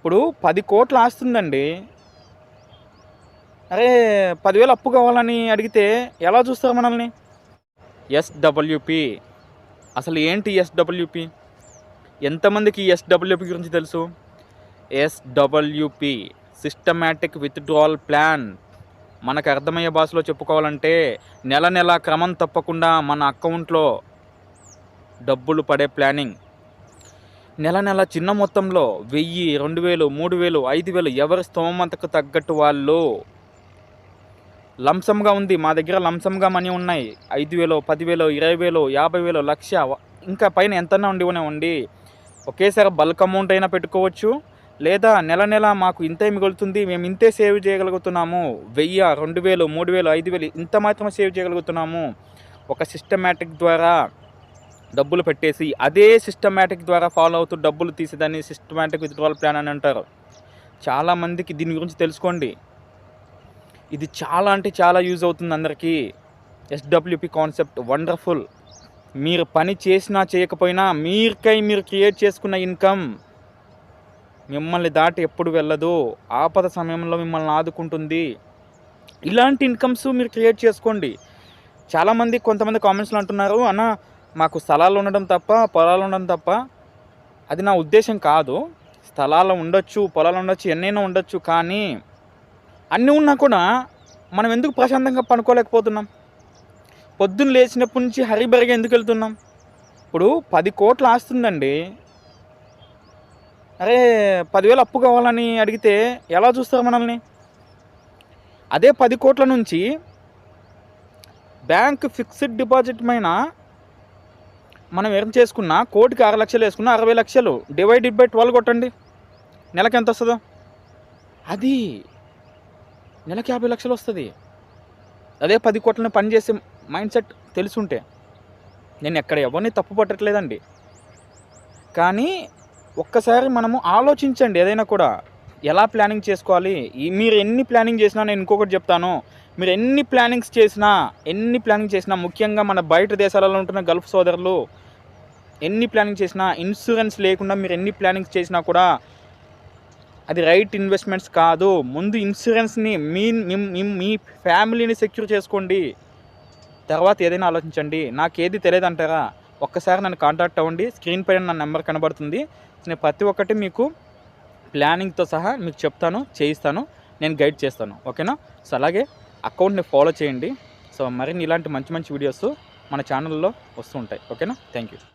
ఇప్పుడు 10,00,00,000 ఆస్తుందండి. అరే! 10,000 అప్పు కావాలని అడిగితే ఎలా చూస్తారు మనల్ని? ఎస్‌డబ్ల్యూపీ. అసలు ఏంటి ఎస్‌డబ్ల్యూపీ? ఎంతమందికి ఎస్‌డబ్ల్యూపీ గురించి తెలుసు? SWP systematic withdrawal plan. మనకు అర్థమయ్యే భాషలో చెప్పుకోవాలంటే నెల నెల క్రమం తప్పకుండా మన అకౌంట్లో డబ్బులు పడే ప్లానింగ్. నెల నెల చిన్న మొత్తంలో 1000, 2000, 3000, 5000 ఎవరి స్తోమతకు తగ్గట్టు వాళ్ళు లంసమ్‌గా ఉంది. మా దగ్గర లంసమ్‌గా మనీ ఉన్నాయి. 5,000, 10,000, 20,000, 50,000, లక్ష ఇంకా పైన ఎంతన్నా ఉండివ్వనివ్వండి. ఒకేసారి బల్క్ అమౌంట్ అయినా పెట్టుకోవచ్చు. లేదా నెల నెల మాకు ఇంతే మిగులుతుంది, మేము ఇంతే సేవ్ చేయగలుగుతున్నాము. 1000, 2000, 3000, 5000 ఇంత మాత్రమే సేవ్ చేయగలుగుతున్నాము. ఒక సిస్టమాటిక్ ద్వారా డబ్బులు పెట్టేసి అదే సిస్టమాటిక్ ద్వారా ఫాలో అవుతూ డబ్బులు తీసేదాన్ని సిస్టమాటిక్ విత్‌డ్రావల్ ప్లాన్ అని అంటారు. చాలామందికి దీని గురించి తెలుసుకోండి. ఇది చాలా అంటే చాలా యూజ్ అవుతుంది అందరికీ. SWP concept wonderful. మీరు పని చేసినా చేయకపోయినా మీరు క్రియేట్ చేసుకున్న ఇన్కమ్ మిమ్మల్ని దాటి ఎప్పుడు వెళ్ళదు. ఆపద సమయంలో మిమ్మల్ని ఆదుకుంటుంది. ఇలాంటి ఇన్కమ్స్ మీరు క్రియేట్ చేసుకోండి. కొంతమంది కామెంట్స్‌లో అంటున్నారు, అన్న మాకు స్థలాలు ఉండడం తప్ప, పొలాలు ఉండడం తప్ప. అది నా ఉద్దేశం కాదు. స్థలాలు ఉండొచ్చు, పొలాలు ఉండొచ్చు, ఎన్నైనా ఉండొచ్చు. కానీ అన్నీ ఉన్నా కూడా మనం ఎందుకు ప్రశాంతంగా పడుకోలేకపోతున్నాం? పొద్దున్న లేచినప్పటి నుంచి హరీబరీగా ఎందుకు వెళ్తున్నాం? ఇప్పుడు 10,00,00,000 ఆస్తుందండి. అరే! 10,000 అప్పు కావాలని అడిగితే ఎలా చూస్తారు మనల్ని? అదే 10,00,00,000 నుంచి బ్యాంక్ ఫిక్స్డ్ డిపాజిట్ పైన మనం ఎర్న్ చేసుకున్న కోటికి 6,00,000 వేసుకున్న 60,00,000 డివైడెడ్ బై 12 కొట్టండి. నెలకి ఎంత వస్తుందో? అది నెలకి 50,00,000 వస్తుంది. అదే 10,00,00,000 పనిచేసే మైండ్ సెట్ తెలుసుంటే. నేను ఎక్కడ ఎవరిని తప్పు పట్టట్లేదండి. కానీ ఒక్కసారి మనము ఆలోచించండి. ఏదైనా కూడా ఎలా ప్లానింగ్ చేసుకోవాలి. మీరు ఎన్ని ప్లానింగ్ చేసినా, నేను ఇంకొకటి చెప్తాను, మీరు ఎన్ని ప్లానింగ్ చేసినా ముఖ్యంగా మన బయట దేశాలలో ఉంటున్న గల్ఫ్ సోదరులు ఎన్ని ప్లానింగ్ చేసినా, ఇన్సూరెన్స్ లేకుండా మీరు ఎన్ని ప్లానింగ్స్ చేసినా కూడా అది రైట్ ఇన్వెస్ట్మెంట్స్ కాదు. ముందు ఇన్సూరెన్స్ని మీ ఫ్యామిలీని సెక్యూర్ చేసుకోండి. తర్వాత ఏదైనా ఆలోచించండి. నాకేది తెలియదు అంటారా? ఒక్కసారి నన్ను కాంటాక్ట్ అవ్వండి. స్క్రీన్ పైన నా నెంబర్ కనబడుతుంది. నేను ప్రతి ఒక్కటి మీకు ప్లానింగ్తో సహా మీకు చెప్తాను, చేయిస్తాను, నేను గైడ్ చేస్తాను. ఓకేనా? సో అలాగే అకౌంట్ని ఫాలో చేయండి. సో మరిన్ని ఇలాంటి మంచి వీడియోస్ మన ఛానల్లో వస్తూ ఉంటాయి. ఓకేనా? Thank you.